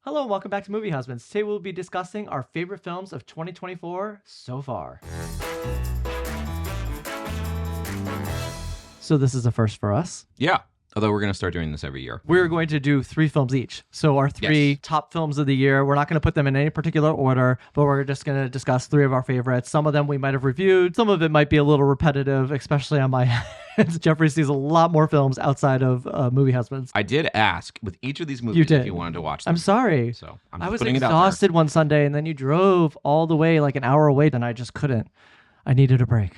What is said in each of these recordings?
Hello and welcome back to Movie Husbands. Today we'll be discussing our favorite films of 2024 so far. So this is a first for us. Yeah. Although we're going to start doing this every year. We're going to do 3 films each. So our 3 top films of the year, we're not going to put them in any particular order, but we're just going to discuss 3 of our favorites. Some of them we might have reviewed. Some of it might be a little repetitive, especially on my end. Jeffrey sees a lot more films outside of Movie Husbands. I did ask with each of these movies if you wanted to watch them. I'm sorry. So I'm I was putting exhausted one Sunday, and then you drove all the way like an hour away, and I just couldn't. I needed a break.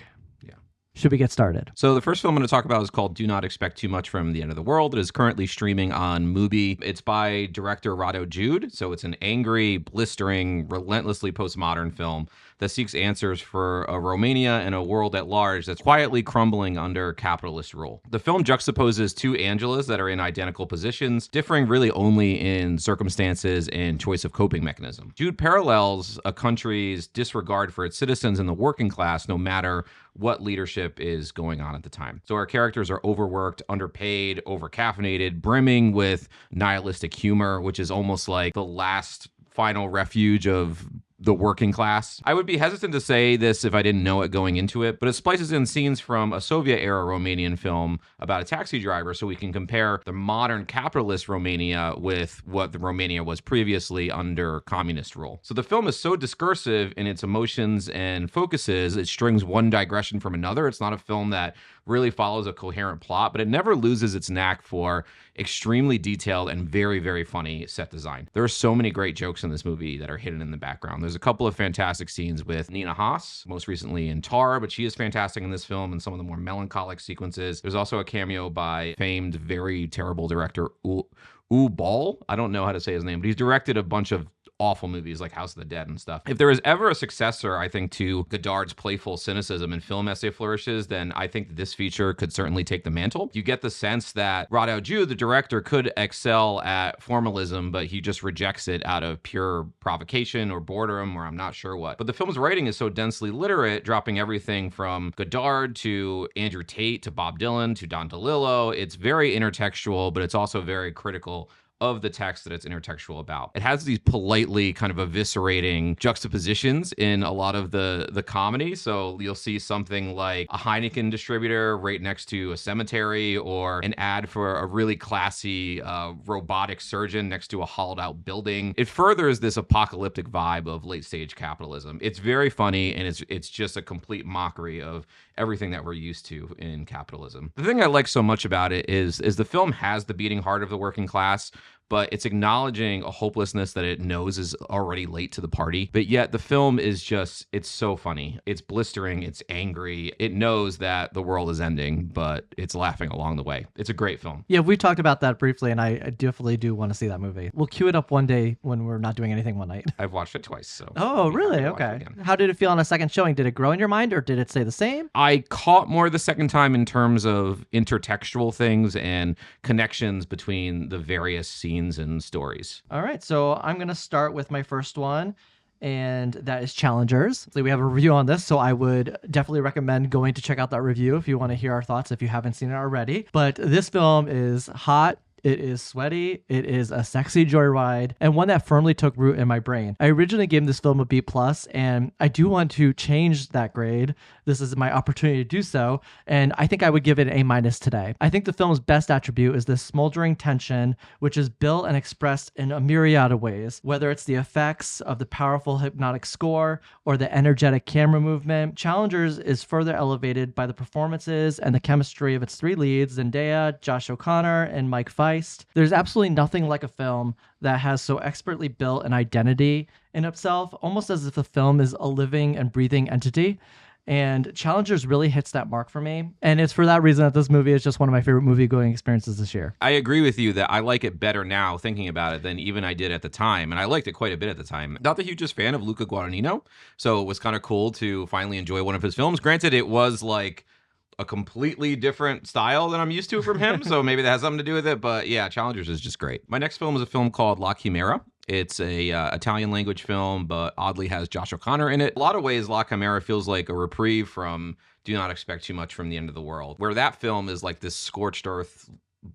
Should we get started? So the first film I'm going to talk about is called Do Not Expect Too Much from the End of the World. It is currently streaming on Mubi. It's by director Rado Jude. So it's an angry, blistering, relentlessly postmodern film that seeks answers for a Romania and a world at large that's quietly crumbling under capitalist rule. The film juxtaposes 2 Angelas that are in identical positions, differing really only in circumstances and choice of coping mechanism. Jude parallels a country's disregard for its citizens and the working class, no matter what leadership is going on at the time. So our characters are overworked, underpaid, overcaffeinated, brimming with nihilistic humor, which is almost like the last final refuge of the working class. I would be hesitant to say this if I didn't know it going into it, but it splices in scenes from a Soviet-era Romanian film about a taxi driver so we can compare the modern capitalist Romania with what the Romania was previously under communist rule. So the film is so discursive in its emotions and focuses, it strings one digression from another. It's not a film that really follows a coherent plot, but it never loses its knack for extremely detailed and very, very funny set design. There are so many great jokes in this movie that are hidden in the background. There's a couple of fantastic scenes with Nina Haas, most recently in Tar, but she is fantastic in this film and some of the more melancholic sequences. There's also a cameo by famed, very terrible director Uwe Boll. I don't know how to say his name, but he's directed a bunch of awful movies like House of the Dead and stuff. If there is ever a successor, I think, to Godard's playful cynicism in film as it flourishes, then I think this feature could certainly take the mantle. You get the sense that Rado Jude, the director, could excel at formalism, but he just rejects it out of pure provocation or boredom, or I'm not sure what. But the film's writing is so densely literate, dropping everything from Godard to Andrew Tate to Bob Dylan to Don DeLillo. It's very intertextual, but it's also very critical of the text that it's intertextual about. It has these politely kind of eviscerating juxtapositions in a lot of the comedy. So you'll see something like a Heineken distributor right next to a cemetery, or an ad for a really classy robotic surgeon next to a hollowed out building. It furthers this apocalyptic vibe of late stage capitalism. It's very funny, and it's just a complete mockery of everything that we're used to in capitalism. The thing I like so much about it is the film has the beating heart of the working class, but it's acknowledging a hopelessness that it knows is already late to the party. But yet the film is just, it's so funny. It's blistering. It's angry. It knows that the world is ending, but it's laughing along the way. It's a great film. Yeah, we talked about that briefly, and I definitely do want to see that movie. We'll queue it up one day when we're not doing anything one night. I've watched it twice. So. Oh, really? Okay. How did it feel on a second showing? Did it grow in your mind, or did it stay the same? I caught more the second time in terms of intertextual things and connections between the various scenes and stories. All right, so I'm going to start with my first one, and that is Challengers. So we have a review on this, so I would definitely recommend going to check out that review if you want to hear our thoughts, if you haven't seen it already. But this film is hot. It is sweaty, it is a sexy joyride, and one that firmly took root in my brain. I originally gave this film a B+, and I do want to change that grade. This is my opportunity to do so, and I think I would give it an A- today. I think the film's best attribute is this smoldering tension, which is built and expressed in a myriad of ways, whether it's the effects of the powerful hypnotic score or the energetic camera movement. Challengers is further elevated by the performances and the chemistry of its 3 leads, Zendaya, Josh O'Connor, and Mike Feist. There's absolutely nothing like a film that has so expertly built an identity in itself, almost as if the film is a living and breathing entity. And Challengers really hits that mark for me. And it's for that reason that this movie is just one of my favorite movie-going experiences this year. I agree with you that I like it better now thinking about it than even I did at the time. And I liked it quite a bit at the time. Not the hugest fan of Luca Guadagnino, so it was kind of cool to finally enjoy one of his films. Granted, it was like a completely different style than I'm used to from him, so maybe that has something to do with it. But yeah, Challengers is just great. My next film is a film called La Chimera. It's a Italian language film, but oddly has Josh O'Connor in it. A lot of ways, La Chimera feels like a reprieve from Do Not Expect Too Much from the End of the World, where that film is like this scorched earth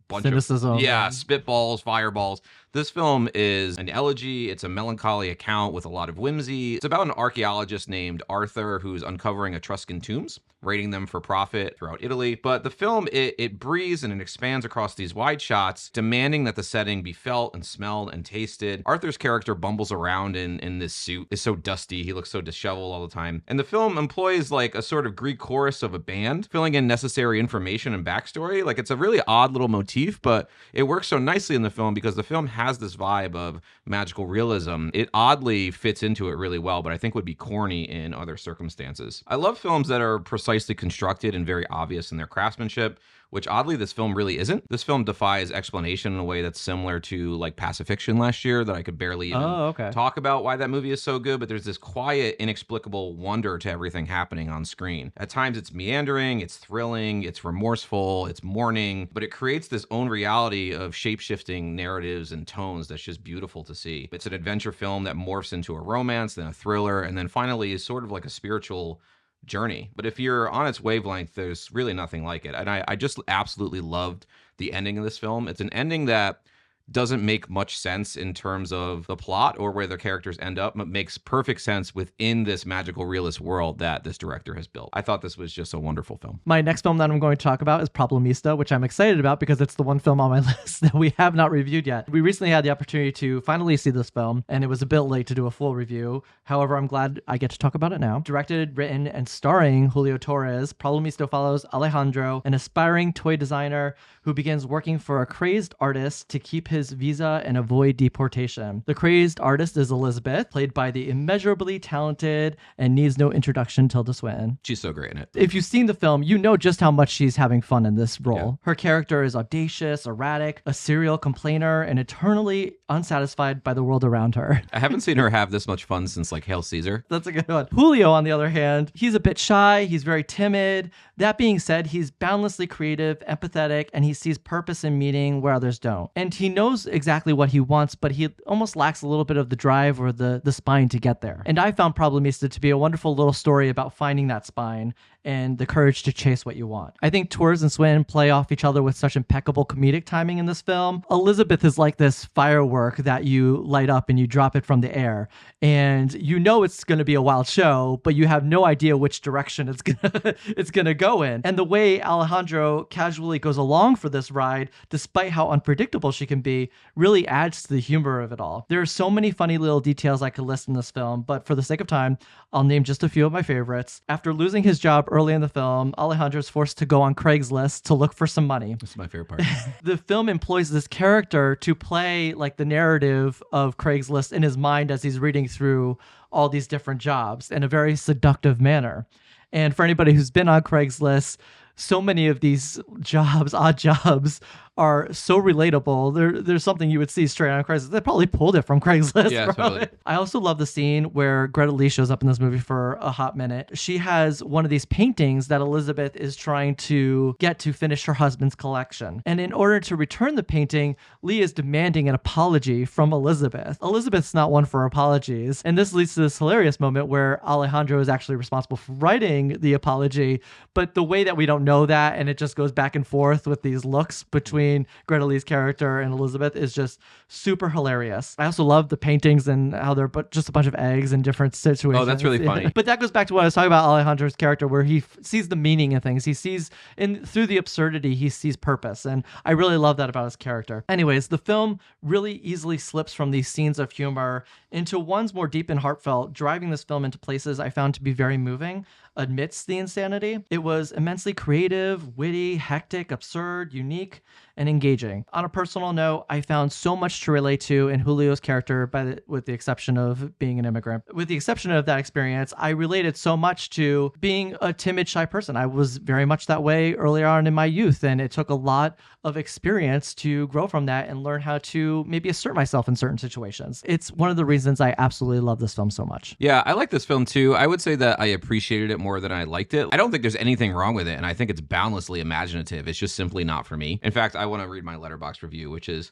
bunch cynicism. of spitballs, fireballs. This film is an elegy. It's a melancholy account with a lot of whimsy. It's about an archaeologist named Arthur who's uncovering Etruscan tombs, raiding them for profit throughout Italy. But the film, it breathes and it expands across these wide shots, demanding that the setting be felt and smelled and tasted. Arthur's character bumbles around in this suit. It's so dusty. He looks so disheveled all the time. And the film employs like a sort of Greek chorus of a band, filling in necessary information and backstory. Like, it's a really odd little motif, but it works so nicely in the film because the film has this vibe of magical realism. It oddly fits into it really well, but I think would be corny in other circumstances. I love films that are precisely constructed and very obvious in their craftsmanship, which oddly this film really isn't. This film defies explanation in a way that's similar to like Pacifiction last year that I could barely even talk about why that movie is so good, but there's this quiet, inexplicable wonder to everything happening on screen. At times it's meandering, it's thrilling, it's remorseful, it's mourning, but it creates this own reality of shape-shifting narratives and tones that's just beautiful to see. It's an adventure film that morphs into a romance, then a thriller, and then finally is sort of like a spiritual journey. But if you're on its wavelength, there's really nothing like it. And I just absolutely loved the ending of this film. It's an ending that doesn't make much sense in terms of the plot or where the characters end up, but makes perfect sense within this magical realist world that this director has built. I thought this was just a wonderful film. My next film that I'm going to talk about is Problemista, which I'm excited about because it's the one film on my list that we have not reviewed yet. We recently had the opportunity to finally see this film, and it was a bit late to do a full review. However, I'm glad I get to talk about it now. Directed, written, and starring Julio Torres, Problemista follows Alejandro, an aspiring toy designer who begins working for a crazed artist to keep his visa and avoid deportation. The crazed artist is Elizabeth, played by the immeasurably talented and needs no introduction Tilda Swinton. She's so great in it. If you've seen the film, you know just how much she's having fun in this role. Yeah. Her character is audacious, erratic, a serial complainer, and eternally unsatisfied by the world around her. I haven't seen her have this much fun since like Hail Caesar. That's a good one. Julio, on the other hand, he's a bit shy, he's very timid. That being said, he's boundlessly creative, empathetic, and he sees purpose in meaning where others don't. And he knows exactly what he wants, but he almost lacks a little bit of the drive or the spine to get there. And I found Problemista to be a wonderful little story about finding that spine and the courage to chase what you want. I think Torres and Swinton play off each other with such impeccable comedic timing in this film. Elizabeth is like this firework that you light up and you drop it from the air. And you know it's going to be a wild show, but you have no idea which direction it's gonna go in. And the way Alejandro casually goes along for this ride, despite how unpredictable she can be, really adds to the humor of it all. There are so many funny little details I could list in this film, but for the sake of time, I'll name just a few of my favorites. After losing his job early in the film, Alejandro is forced to go on Craigslist to look for some money. This is my favorite part. The film employs this character to play like the narrative of Craigslist in his mind as he's reading through all these different jobs in a very seductive manner. And for anybody who's been on Craigslist, so many of these jobs, odd jobs, are so relatable. There's something you would see straight on Craigslist. They probably pulled it from Craigslist. Yeah, totally. I also love the scene where Greta Lee shows up in this movie for a hot minute. She has one of these paintings that Elizabeth is trying to get to finish her husband's collection. And in order to return the painting, Lee is demanding an apology from Elizabeth. Elizabeth's not one for apologies. And this leads to this hilarious moment where Alejandro is actually responsible for writing the apology, but the way that we don't know that, and it just goes back and forth with these looks between Greta Lee's character and Elizabeth, is just super hilarious. I also love the paintings and how they're just a bunch of eggs in different situations. Oh, that's really funny. But that goes back to what I was talking about Alejandro's character, where he sees the meaning in things. He sees, through the absurdity, he sees purpose. And I really love that about his character. Anyways, the film really easily slips from these scenes of humor into ones more deep and heartfelt, driving this film into places I found to be very moving amidst the insanity. It was immensely creative, witty, hectic, absurd, unique, and engaging. On a personal note, I found so much to relate to in Julio's character, with the exception of being an immigrant. With the exception of that experience, I related so much to being a timid, shy person. I was very much that way earlier on in my youth, and it took a lot of experience to grow from that and learn how to maybe assert myself in certain situations. It's one of the reasons I absolutely love this film so much. Yeah, I like this film too. I would say that I appreciated it more than I liked it. I don't think there's anything wrong with it, and I think it's boundlessly imaginative. It's just simply not for me. In fact, I want to read my Letterboxd review, which is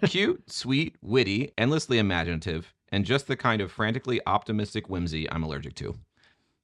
cute, sweet, witty, endlessly imaginative, and just the kind of frantically optimistic whimsy I'm allergic to.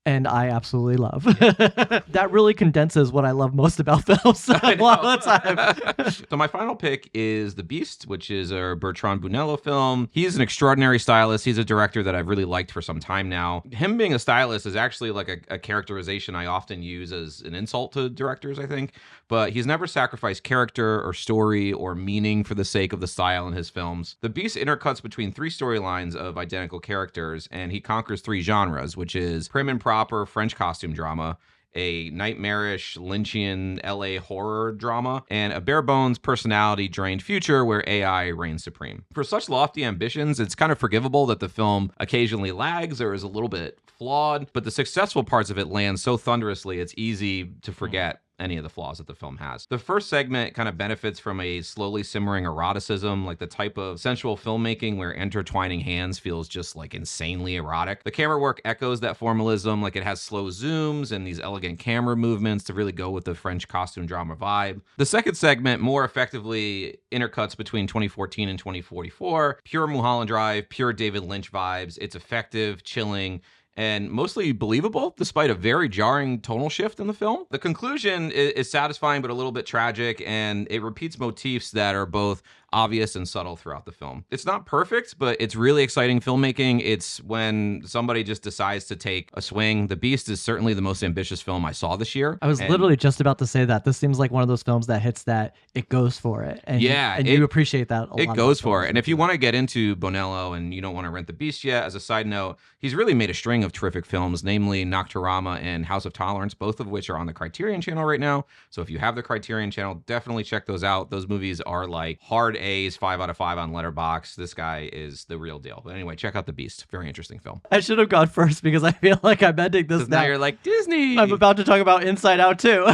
and I absolutely love. That really condenses what I love most about films a lot of the time. So my final pick is The Beast, which is a Bertrand Bonello film. He's an extraordinary stylist. He's a director that I've really liked for some time now. Him being a stylist is actually like a characterization I often use as an insult to directors, I think. But he's never sacrificed character or story or meaning for the sake of the style in his films. The Beast intercuts between three storylines of identical characters, and he conquers three genres, which is prim and proper French costume drama, a nightmarish Lynchian LA horror drama, and a bare bones personality drained future where AI reigns supreme. For such lofty ambitions, it's kind of forgivable that the film occasionally lags or is a little bit flawed, but the successful parts of it land so thunderously it's easy to forget any of the flaws that the film has. The first segment kind of benefits from a slowly simmering eroticism, like the type of sensual filmmaking where intertwining hands feels just like insanely erotic. The camera work echoes that formalism, like it has slow zooms and these elegant camera movements to really go with the French costume drama vibe. The second segment more effectively intercuts between 2014 and 2044, pure Mulholland Drive, pure David Lynch vibes. It's effective, chilling, and mostly believable despite a very jarring tonal shift in the film. The conclusion is satisfying but a little bit tragic, and it repeats motifs that are both obvious and subtle throughout the film. It's not perfect, but it's really exciting filmmaking. It's when somebody just decides to take a swing. The Beast is certainly the most ambitious film I saw this year. I was literally just about to say that. This seems like one of those films that hits that it goes for it. And, and you appreciate that a lot. It goes for it. And if you want to get into Bonello and you don't want to rent The Beast yet, as a side note, he's really made a string of terrific films, namely Nocturama and House of Tolerance, both of which are on the Criterion Channel right now. So if you have the Criterion Channel, definitely check those out. Those movies are like hard A's, 5 out of 5 on Letterboxd. This guy is the real deal. But anyway, check out The Beast. Very interesting film. I should have gone first because I feel like I'm ending this now. Now you're like, Disney. I'm about to talk about Inside Out too.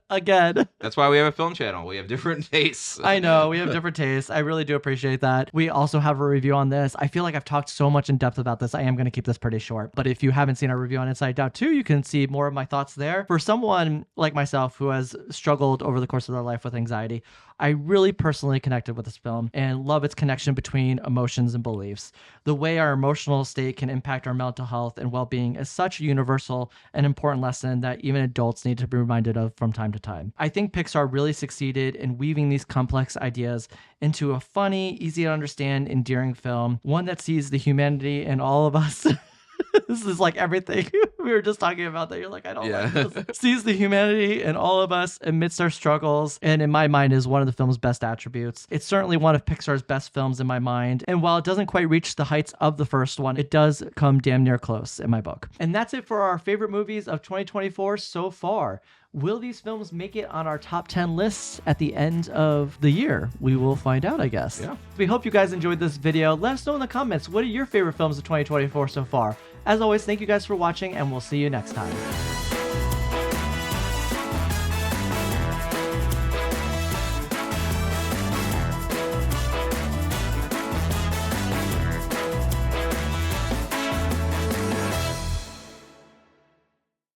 Again. That's why we have a film channel. We have different tastes. I know. We have different tastes. I really do appreciate that. We also have a review on this. I feel like I've talked so much in depth about this. I am going to keep this pretty short. But if you haven't seen our review on Inside Out 2, you can see more of my thoughts there. For someone like myself who has struggled over the course of their life with anxiety, I really personally connected with this film and love its connection between emotions and beliefs. The way our emotional state can impact our mental health and well-being is such a universal and important lesson that even adults need to be reminded of from time to time. I think Pixar really succeeded in weaving these complex ideas into a funny, easy to understand, endearing film, one that sees the humanity in all of us. This is like everything we were just talking about that you're like, I don't like this. Sees the humanity in all of us amidst our struggles, and in my mind is one of the film's best attributes. It's certainly one of Pixar's best films in my mind, and while it doesn't quite reach the heights of the first one, it does come damn near close in my book. And that's it for our favorite movies of 2024 so far. Will these films make it on our top 10 lists at the end of the year? We will find out, I guess. Yeah. We hope you guys enjoyed this video. Let us know in the comments, what are your favorite films of 2024 so far? As always, thank you guys for watching, and we'll see you next time.